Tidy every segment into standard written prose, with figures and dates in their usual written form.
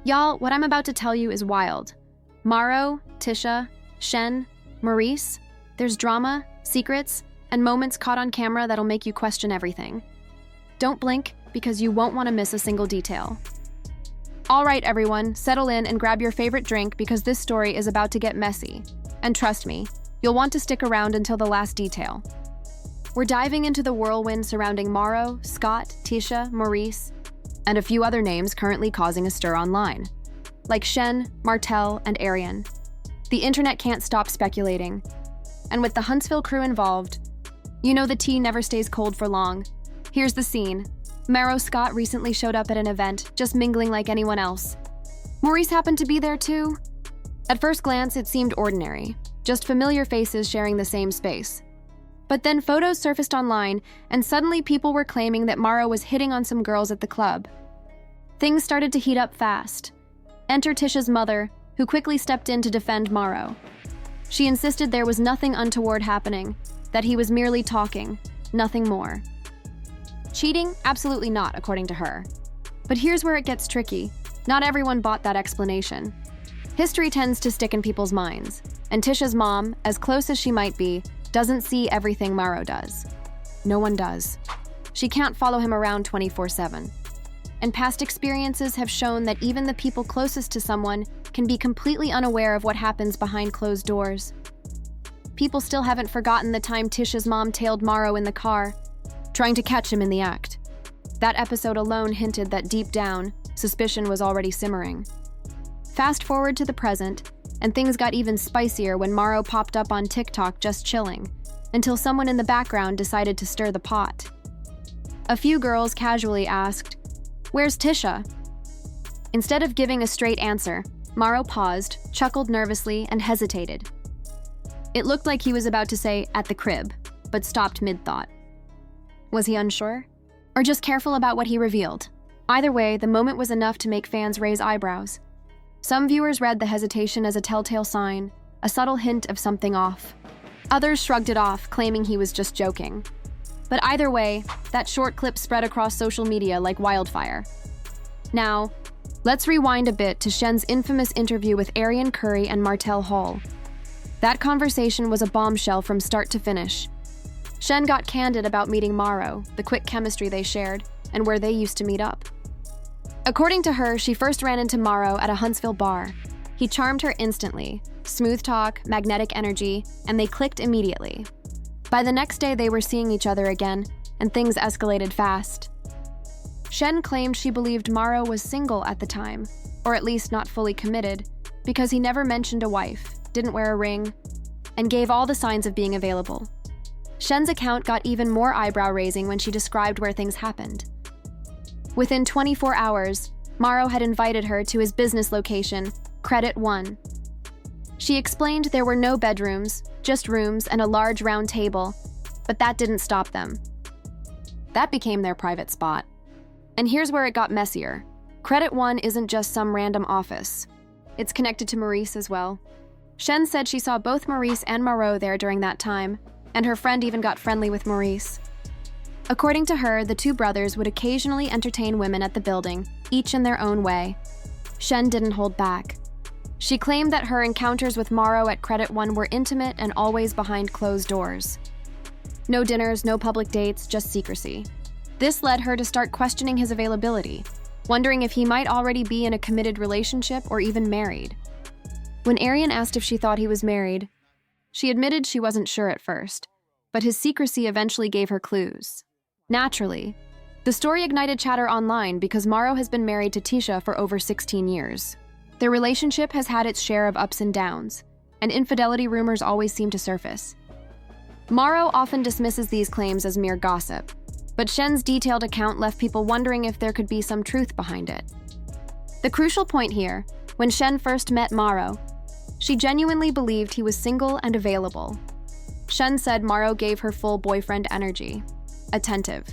Y'all, what I'm about to tell you is wild. Marceau, Tisha, Shen, Maurice, there's drama, secrets, and moments caught on camera that'll make you question everything. Don't blink, because you won't want to miss a single detail. All right, everyone, settle in and grab your favorite drink because this story is about to get messy. And trust me, you'll want to stick around until the last detail. We're diving into the whirlwind surrounding Marceau, Scott, Tisha, Maurice, and a few other names currently causing a stir online, like Shen, Martel, and Arianne. The internet can't stop speculating. And with the Huntsville crew involved, you know the tea never stays cold for long. Here's the scene. Marceau Scott recently showed up at an event, just mingling like anyone else. Maurice happened to be there too. At first glance, it seemed ordinary, just familiar faces sharing the same space. But then photos surfaced online, and suddenly people were claiming that Marceau was hitting on some girls at the club. Things started to heat up fast. Enter Tisha's mother, who quickly stepped in to defend Marceau. She insisted there was nothing untoward happening, that he was merely talking, nothing more. Cheating? Absolutely not, according to her. But here's where it gets tricky. Not everyone bought that explanation. History tends to stick in people's minds, and Tisha's mom, as close as she might be, doesn't see everything Marceau does. No one does. She can't follow him around 24/7. And past experiences have shown that even the people closest to someone can be completely unaware of what happens behind closed doors. People still haven't forgotten the time Tisha's mom tailed Marceau in the car, trying to catch him in the act. That episode alone hinted that deep down, suspicion was already simmering. Fast forward to the present, and things got even spicier when Marceau popped up on TikTok just chilling, until someone in the background decided to stir the pot. A few girls casually asked, "Where's Tisha?" Instead of giving a straight answer, Marceau paused, chuckled nervously, and hesitated. It looked like he was about to say, "at the crib," but stopped mid-thought. Was he unsure? Or just careful about what he revealed? Either way, the moment was enough to make fans raise eyebrows. Some viewers read the hesitation as a telltale sign, a subtle hint of something off. Others shrugged it off, claiming he was just joking. But either way, that short clip spread across social media like wildfire. Now, let's rewind a bit to Shen's infamous interview with Arianne Curry and Martel Hall. That conversation was a bombshell from start to finish. Shen got candid about meeting Marceau, the quick chemistry they shared, and where they used to meet up. According to her, she first ran into Marceau at a Huntsville bar. He charmed her instantly. Smooth talk, magnetic energy, and they clicked immediately. By the next day, they were seeing each other again, and things escalated fast. Shen claimed she believed Marceau was single at the time, or at least not fully committed, because he never mentioned a wife, didn't wear a ring, and gave all the signs of being available. Shen's account got even more eyebrow-raising when she described where things happened. Within 24 hours, Marceau had invited her to his business location, Credit One. She explained there were no bedrooms, just rooms and a large round table, but that didn't stop them. That became their private spot. And here's where it got messier. Credit One isn't just some random office. It's connected to Maurice as well. Shen said she saw both Maurice and Marceau there during that time, and her friend even got friendly with Maurice. According to her, the two brothers would occasionally entertain women at the building, each in their own way. Shen didn't hold back. She claimed that her encounters with Marceau at Credit One were intimate and always behind closed doors. No dinners, no public dates, just secrecy. This led her to start questioning his availability, wondering if he might already be in a committed relationship or even married. When Arianne asked if she thought he was married, she admitted she wasn't sure at first, but his secrecy eventually gave her clues. Naturally, the story ignited chatter online because Marceau has been married to Tisha for over 16 years. Their relationship has had its share of ups and downs, and infidelity rumors always seem to surface. Marceau often dismisses these claims as mere gossip, but Shen's detailed account left people wondering if there could be some truth behind it. The crucial point here, when Shen first met Marceau, she genuinely believed he was single and available. Shen said Marceau gave her full boyfriend energy. Attentive,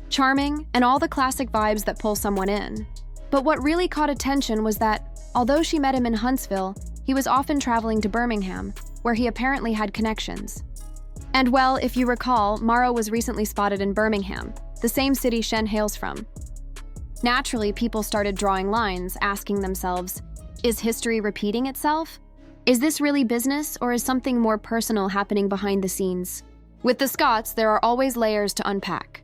charming, and all the classic vibes that pull someone in. But what really caught attention was that, although she met him in Huntsville, he was often traveling to Birmingham, where he apparently had connections. And well, if you recall, Marceau was recently spotted in Birmingham, the same city Shen hails from. Naturally, people started drawing lines, asking themselves, is history repeating itself? Is this really business, or is something more personal happening behind the scenes? With the Scotts, there are always layers to unpack.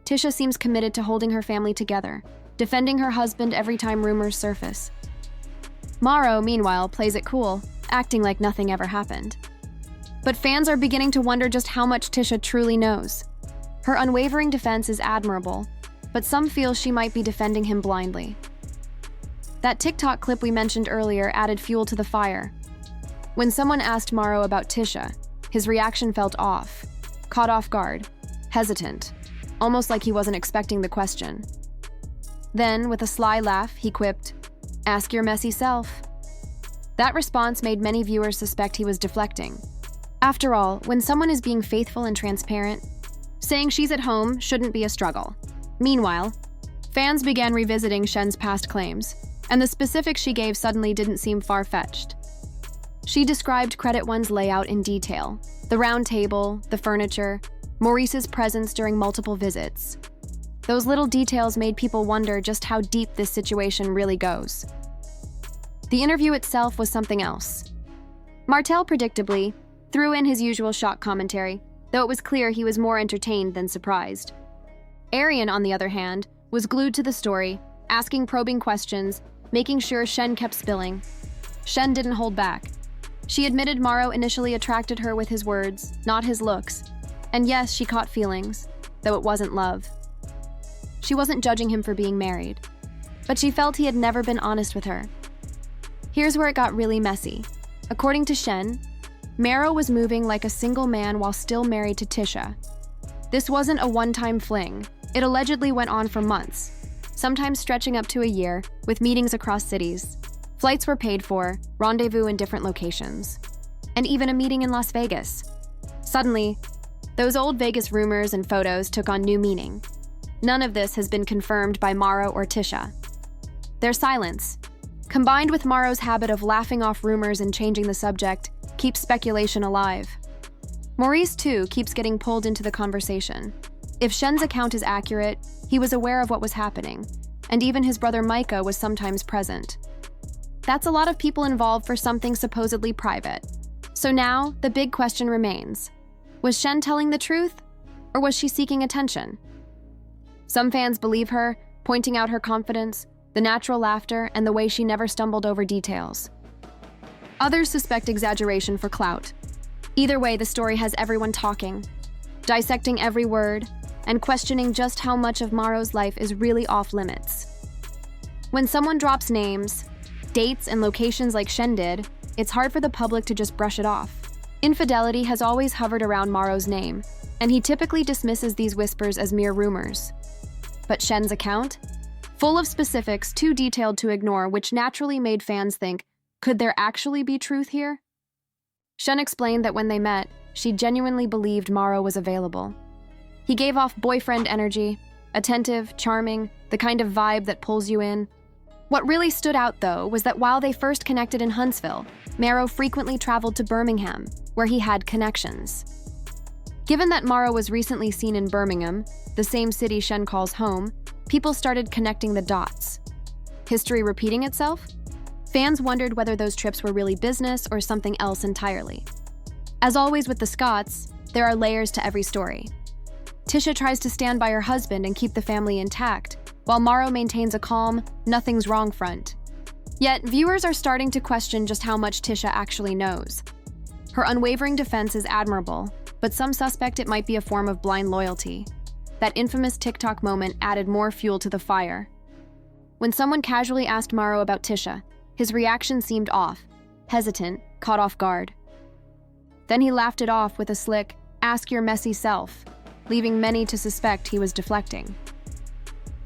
Tisha seems committed to holding her family together, defending her husband every time rumors surface. Marceau, meanwhile, plays it cool, acting like nothing ever happened. But fans are beginning to wonder just how much Tisha truly knows. Her unwavering defense is admirable, but some feel she might be defending him blindly. That TikTok clip we mentioned earlier added fuel to the fire. When someone asked Marceau about Tisha, his reaction felt off, caught off guard, hesitant, almost like he wasn't expecting the question. Then, with a sly laugh, he quipped, "Ask your messy self." That response made many viewers suspect he was deflecting. After all, when someone is being faithful and transparent, saying she's at home shouldn't be a struggle. Meanwhile, fans began revisiting Shen's past claims, and the specifics she gave suddenly didn't seem far-fetched. She described Credit One's layout in detail: the round table, the furniture, Maurice's presence during multiple visits. Those little details made people wonder just how deep this situation really goes. The interview itself was something else. Martel, predictably, threw in his usual shock commentary, though it was clear he was more entertained than surprised. Arianne, on the other hand, was glued to the story, asking probing questions, making sure Shen kept spilling. Shen didn't hold back. She admitted Marceau initially attracted her with his words, not his looks. And yes, she caught feelings, though it wasn't love. She wasn't judging him for being married, but she felt he had never been honest with her. Here's where it got really messy. According to Shen, Marceau was moving like a single man while still married to Tisha. This wasn't a one-time fling. It allegedly went on for months, sometimes stretching up to a year, with meetings across cities. Flights were paid for, rendezvous in different locations, and even a meeting in Las Vegas. Suddenly, those old Vegas rumors and photos took on new meaning. None of this has been confirmed by Marceau or Tisha. Their silence, combined with Marceau's habit of laughing off rumors and changing the subject, keeps speculation alive. Maurice, too, keeps getting pulled into the conversation. If Shen's account is accurate, he was aware of what was happening, and even his brother Micah was sometimes present. That's a lot of people involved for something supposedly private. So now, the big question remains. Was Shen telling the truth, or was she seeking attention? Some fans believe her, pointing out her confidence, the natural laughter, and the way she never stumbled over details. Others suspect exaggeration for clout. Either way, the story has everyone talking, dissecting every word, and questioning just how much of Marceau's life is really off-limits. When someone drops names, dates, and locations like Shen did, it's hard for the public to just brush it off. Infidelity has always hovered around Marceau's name, and he typically dismisses these whispers as mere rumors. But Shen's account? Full of specifics too detailed to ignore, which naturally made fans think, could there actually be truth here? Shen explained that when they met, she genuinely believed Marceau was available. He gave off boyfriend energy, attentive, charming, the kind of vibe that pulls you in. What really stood out, though, was that while they first connected in Huntsville, Marceau frequently traveled to Birmingham, where he had connections. Given that Marceau was recently seen in Birmingham, the same city Shen calls home, people started connecting the dots. History repeating itself? Fans wondered whether those trips were really business or something else entirely. As always with the Scotts, there are layers to every story. Tisha tries to stand by her husband and keep the family intact, while Marceau maintains a calm, nothing's wrong front. Yet, viewers are starting to question just how much Tisha actually knows. Her unwavering defense is admirable, but some suspect it might be a form of blind loyalty. That infamous TikTok moment added more fuel to the fire. When someone casually asked Marceau about Tisha, his reaction seemed off, hesitant, caught off guard. Then he laughed it off with a slick, "Ask your messy self," leaving many to suspect he was deflecting.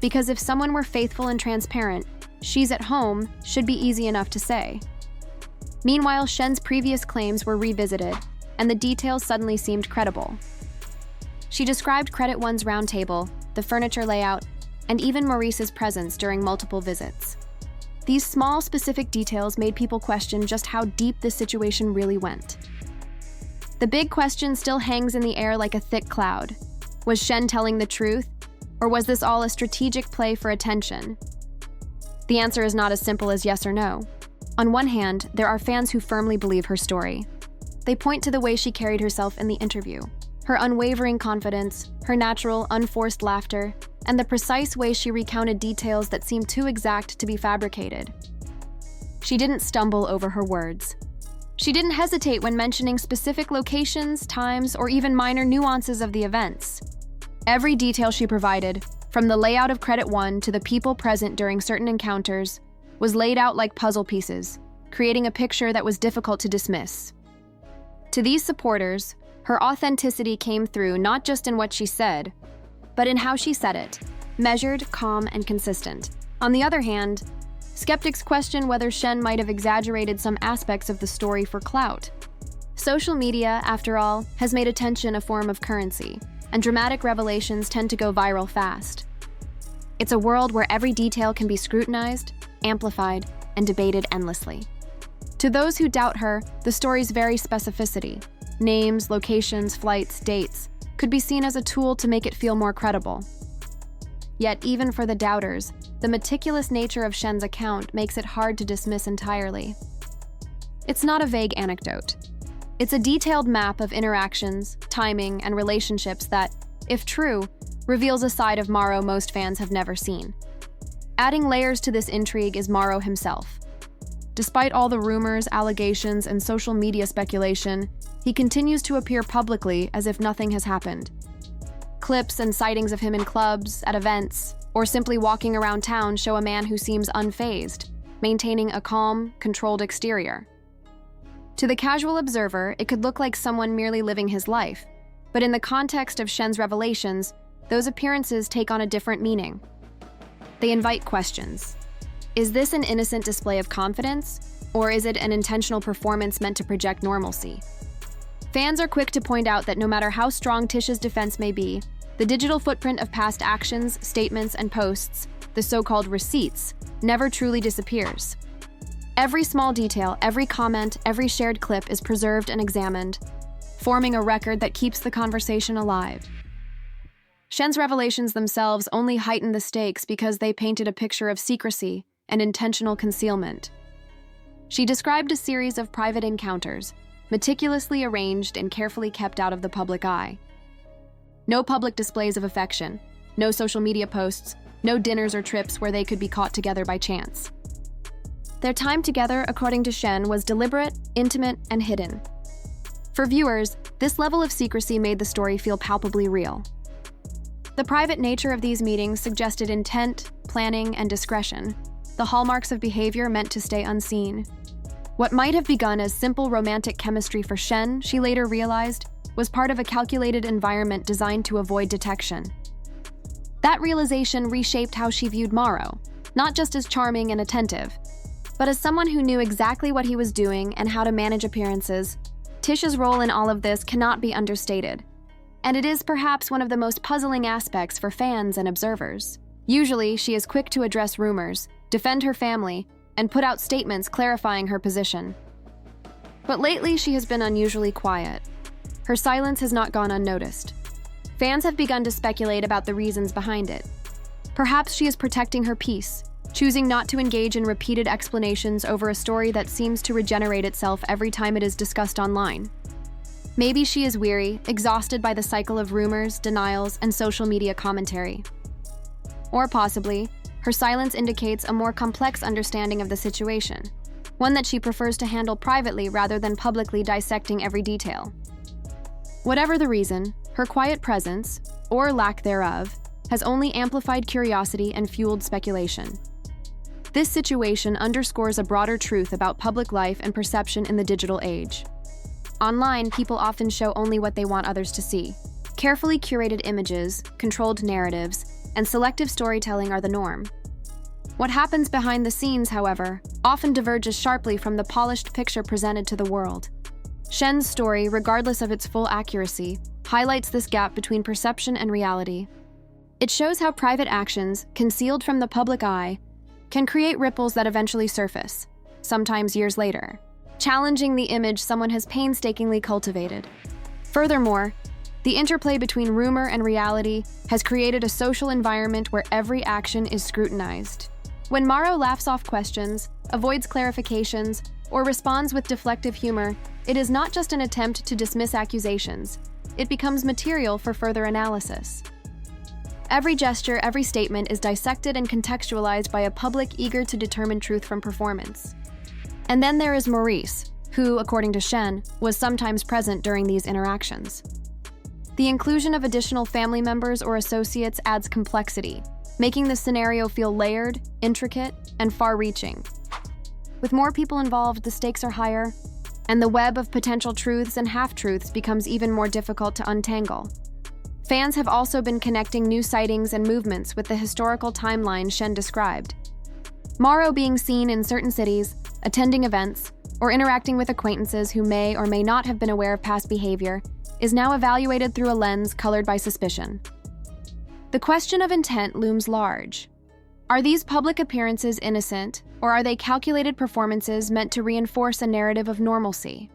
Because if someone were faithful and transparent, "she's at home" should be easy enough to say. Meanwhile, Shen's previous claims were revisited, and the details suddenly seemed credible. She described Credit One's round table, the furniture layout, and even Maurice's presence during multiple visits. These small, specific details made people question just how deep this situation really went. The big question still hangs in the air like a thick cloud. Was Shen telling the truth, Or was this all a strategic play for attention? The answer is not as simple as yes or no. On one hand, there are fans who firmly believe her story. They point to the way she carried herself in the interview, her unwavering confidence, her natural, unforced laughter, and the precise way she recounted details that seemed too exact to be fabricated. She didn't stumble over her words. She didn't hesitate when mentioning specific locations, times, or even minor nuances of the events. Every detail she provided, from the layout of Credit One to the people present during certain encounters, was laid out like puzzle pieces, creating a picture that was difficult to dismiss. To these supporters, her authenticity came through not just in what she said, but in how she said it, measured, calm, and consistent. On the other hand, skeptics question whether Shen might have exaggerated some aspects of the story for clout. Social media, after all, has made attention a form of currency, and dramatic revelations tend to go viral fast. It's a world where every detail can be scrutinized, amplified, and debated endlessly. To those who doubt her, the story's very specificity, names, locations, flights, dates, could be seen as a tool to make it feel more credible. Yet, even for the doubters, the meticulous nature of Shen's account makes it hard to dismiss entirely. It's not a vague anecdote. It's a detailed map of interactions, timing, and relationships that, if true, reveals a side of Marceau most fans have never seen. Adding layers to this intrigue is Marceau himself. Despite all the rumors, allegations, and social media speculation, he continues to appear publicly as if nothing has happened. Clips and sightings of him in clubs, at events, or simply walking around town show a man who seems unfazed, maintaining a calm, controlled exterior. To the casual observer, it could look like someone merely living his life, but in the context of Shen's revelations, those appearances take on a different meaning. They invite questions. Is this an innocent display of confidence, or is it an intentional performance meant to project normalcy? Fans are quick to point out that no matter how strong Tisha's defense may be, the digital footprint of past actions, statements, and posts, the so-called receipts, never truly disappears. Every small detail, every comment, every shared clip is preserved and examined, forming a record that keeps the conversation alive. Shen's revelations themselves only heighten the stakes because they painted a picture of secrecy and intentional concealment. She described a series of private encounters, meticulously arranged and carefully kept out of the public eye. No public displays of affection, no social media posts, no dinners or trips where they could be caught together by chance. Their time together, according to Shen, was deliberate, intimate, and hidden. For viewers, this level of secrecy made the story feel palpably real. The private nature of these meetings suggested intent, planning, and discretion, the hallmarks of behavior meant to stay unseen. What might have begun as simple romantic chemistry for Shen, she later realized, was part of a calculated environment designed to avoid detection. That realization reshaped how she viewed Marceau, not just as charming and attentive, but as someone who knew exactly what he was doing and how to manage appearances. Tisha's role in all of this cannot be understated, and it is perhaps one of the most puzzling aspects for fans and observers. Usually, she is quick to address rumors, defend her family, and put out statements clarifying her position. But lately, she has been unusually quiet. Her silence has not gone unnoticed. Fans have begun to speculate about the reasons behind it. Perhaps she is protecting her peace, choosing not to engage in repeated explanations over a story that seems to regenerate itself every time it is discussed online. Maybe she is weary, exhausted by the cycle of rumors, denials, and social media commentary. Or possibly, her silence indicates a more complex understanding of the situation, one that she prefers to handle privately rather than publicly dissecting every detail. Whatever the reason, her quiet presence, or lack thereof, has only amplified curiosity and fueled speculation. This situation underscores a broader truth about public life and perception in the digital age. Online, people often show only what they want others to see. Carefully curated images, controlled narratives, and selective storytelling are the norm. What happens behind the scenes, however, often diverges sharply from the polished picture presented to the world. Shen's story, regardless of its full accuracy, highlights this gap between perception and reality. It shows how private actions, concealed from the public eye, can create ripples that eventually surface, sometimes years later, challenging the image someone has painstakingly cultivated. Furthermore, The interplay between rumor and reality has created a social environment where every action is scrutinized. When Marceau laughs off questions, avoids clarifications, or responds with deflective humor, it is not just an attempt to dismiss accusations. It becomes material for further analysis. Every gesture, every statement is dissected and contextualized by a public eager to determine truth from performance. And then there is Maurice, who, according to Shen, was sometimes present during these interactions. The inclusion of additional family members or associates adds complexity, making the scenario feel layered, intricate, and far-reaching. With more people involved, the stakes are higher, and the web of potential truths and half-truths becomes even more difficult to untangle. Fans have also been connecting new sightings and movements with the historical timeline Shen described. Marceau being seen in certain cities, attending events, or interacting with acquaintances who may or may not have been aware of past behavior is now evaluated through a lens colored by suspicion. The question of intent looms large. Are these public appearances innocent, or are they calculated performances meant to reinforce a narrative of normalcy?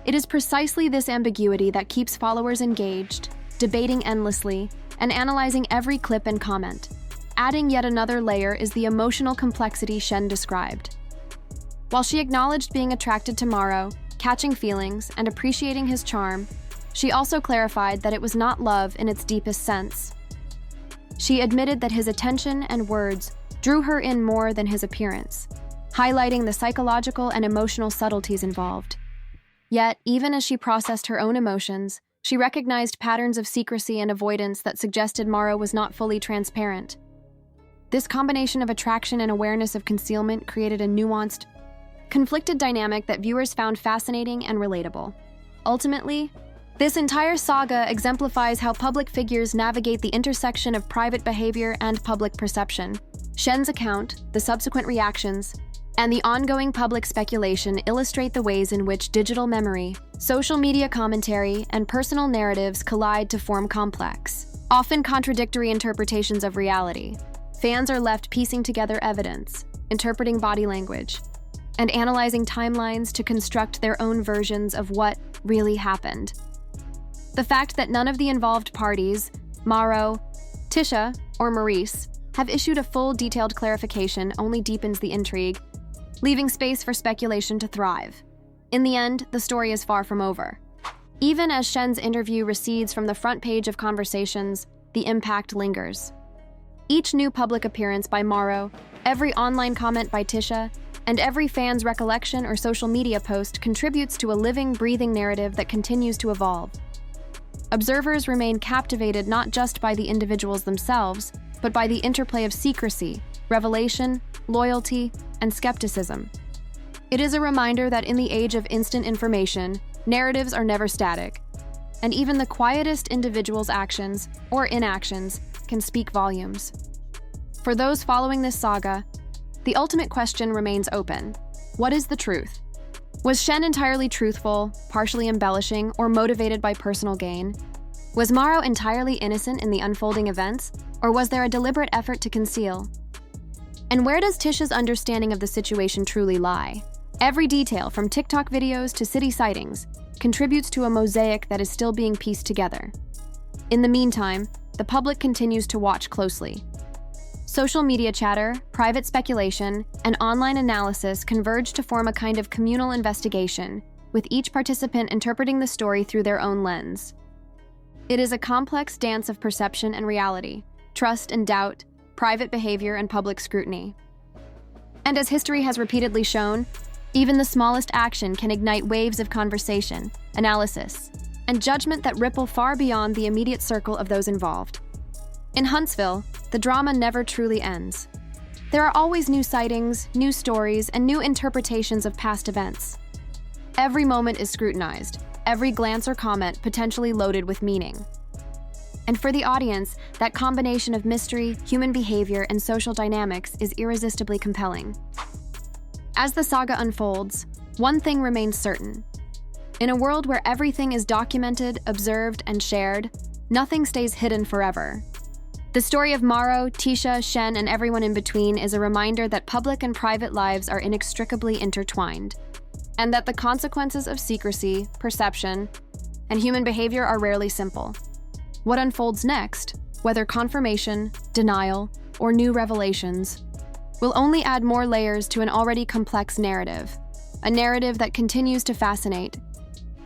It is precisely this ambiguity that keeps followers engaged, debating endlessly, and analyzing every clip and comment. Adding yet another layer is the emotional complexity Shen described. While she acknowledged being attracted to Marceau, catching feelings, and appreciating his charm, she also clarified that it was not love in its deepest sense. She admitted that his attention and words drew her in more than his appearance, highlighting the psychological and emotional subtleties involved. Yet, even as she processed her own emotions, she recognized patterns of secrecy and avoidance that suggested Marceau was not fully transparent. This combination of attraction and awareness of concealment created a nuanced, conflicted dynamic that viewers found fascinating and relatable. Ultimately, this entire saga exemplifies how public figures navigate the intersection of private behavior and public perception. Shen's account, the subsequent reactions, and the ongoing public speculation illustrate the ways in which digital memory, social media commentary, and personal narratives collide to form complex, often contradictory interpretations of reality. Fans are left piecing together evidence, interpreting body language, and analyzing timelines to construct their own versions of what really happened. The fact that none of the involved parties, Marceau, LaTisha, or Maurice, have issued a full, detailed clarification only deepens the intrigue, leaving space for speculation to thrive. In the end, the story is far from over. Even as Shen's interview recedes from the front page of conversations, the impact lingers. Each new public appearance by Marceau, every online comment by LaTisha, and every fan's recollection or social media post contributes to a living, breathing narrative that continues to evolve. Observers remain captivated not just by the individuals themselves, but by the interplay of secrecy, revelation, loyalty, and skepticism. It is a reminder that in the age of instant information, narratives are never static, and even the quietest individual's actions or inactions can speak volumes. For those following this saga, the ultimate question remains open. What is the truth? Was Shen entirely truthful, partially embellishing, or motivated by personal gain? Was Marceau entirely innocent in the unfolding events, or was there a deliberate effort to conceal? And where does LaTisha's understanding of the situation truly lie? Every detail, from TikTok videos to city sightings, contributes to a mosaic that is still being pieced together. In the meantime, the public continues to watch closely. Social media chatter, private speculation, and online analysis converge to form a kind of communal investigation, with each participant interpreting the story through their own lens. It is a complex dance of perception and reality, trust and doubt, private behavior and public scrutiny. And as history has repeatedly shown, even the smallest action can ignite waves of conversation, analysis, and judgment that ripple far beyond the immediate circle of those involved. In Huntsville, the drama never truly ends. There are always new sightings, new stories, and new interpretations of past events. Every moment is scrutinized, every glance or comment potentially loaded with meaning. And for the audience, that combination of mystery, human behavior, and social dynamics is irresistibly compelling. As the saga unfolds, one thing remains certain. In a world where everything is documented, observed, and shared, nothing stays hidden forever. The story of Marceau, LaTisha, Shen, and everyone in between is a reminder that public and private lives are inextricably intertwined, and that the consequences of secrecy, perception, and human behavior are rarely simple. What unfolds next, whether confirmation, denial, or new revelations, will only add more layers to an already complex narrative, a narrative that continues to fascinate,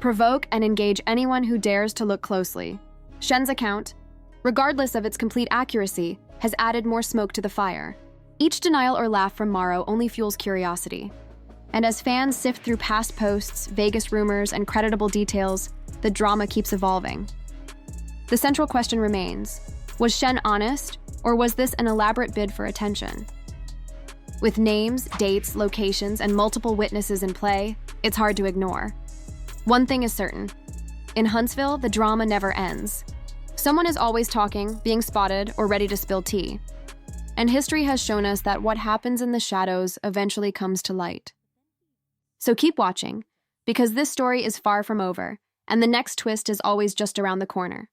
provoke, and engage anyone who dares to look closely. Shen's account, regardless of its complete accuracy, has added more smoke to the fire. Each denial or laugh from Marceau only fuels curiosity. And as fans sift through past posts, Vegas rumors, and creditable details, the drama keeps evolving. The central question remains, was Shen honest, or was this an elaborate bid for attention? With names, dates, locations, and multiple witnesses in play, it's hard to ignore. One thing is certain. In Huntsville, the drama never ends. Someone is always talking, being spotted, or ready to spill tea. And history has shown us that what happens in the shadows eventually comes to light. So keep watching, because this story is far from over, and the next twist is always just around the corner.